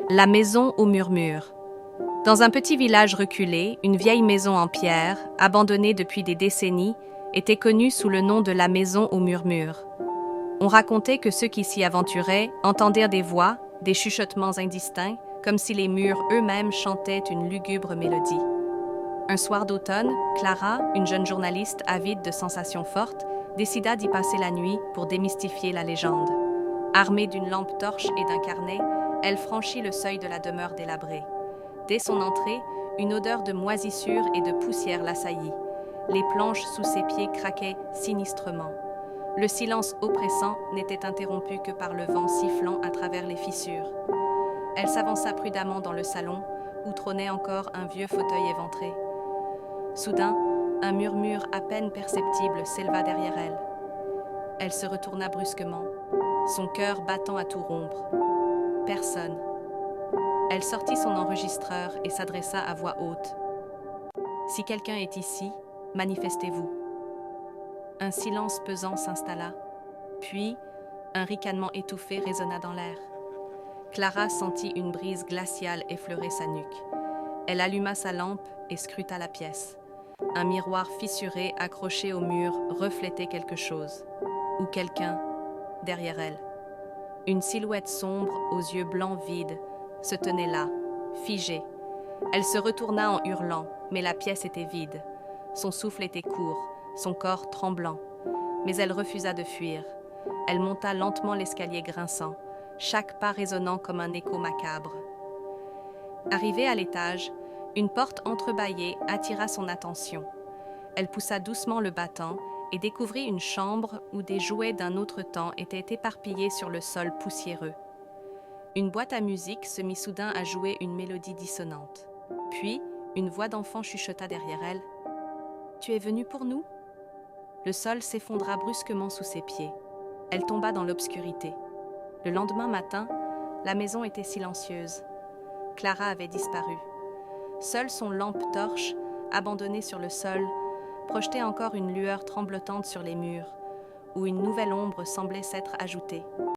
La maison au murmure. Dans un petit village reculé, une vieille maison en pierre, abandonnée depuis des décennies, était connue sous le nom de la maison au murmure. On racontait que ceux qui s'y aventuraient entendirent des voix, des chuchotements indistincts, comme si les murs eux-mêmes chantaient une lugubre mélodie. Un soir d'automne, Clara, une jeune journaliste avide de sensations fortes, décida d'y passer la nuit pour démystifier la légende. Armée d'une lampe torche et d'un carnet, elle franchit le seuil de la demeure délabrée. Dès son entrée, une odeur de moisissure et de poussière l'assaillit. Les planches sous ses pieds craquaient sinistrement. Le silence oppressant n'était interrompu que par le vent sifflant à travers les fissures. Elle s'avança prudemment dans le salon, où trônait encore un vieux fauteuil éventré. Soudain, un murmure à peine perceptible s'éleva derrière elle. Elle se retourna brusquement, son cœur battant à tout rompre. Personne. Elle sortit son enregistreur et s'adressa à voix haute. « Si quelqu'un est ici, manifestez-vous. » Un silence pesant s'installa, puis un ricanement étouffé résonna dans l'air. Clara sentit une brise glaciale effleurer sa nuque. Elle alluma sa lampe et scruta la pièce. Un miroir fissuré accroché au mur reflétait quelque chose, ou quelqu'un, derrière elle. Une silhouette sombre aux yeux blancs vides se tenait là, figée. Elle se retourna en hurlant, mais la pièce était vide. Son souffle était court, son corps tremblant. Mais elle refusa de fuir. Elle monta lentement l'escalier grinçant, chaque pas résonnant comme un écho macabre. Arrivée à l'étage, une porte entrebâillée attira son attention. Elle poussa doucement le battant et découvrit une chambre où des jouets d'un autre temps étaient éparpillés sur le sol poussiéreux. Une boîte à musique se mit soudain à jouer une mélodie dissonante. Puis, une voix d'enfant chuchota derrière elle. « Tu es venue pour nous ?» Le sol s'effondra brusquement sous ses pieds. Elle tomba dans l'obscurité. Le lendemain matin, la maison était silencieuse. Clara avait disparu. Seule son lampe torche, abandonnée sur le sol, projetait encore une lueur tremblotante sur les murs, où une nouvelle ombre semblait s'être ajoutée.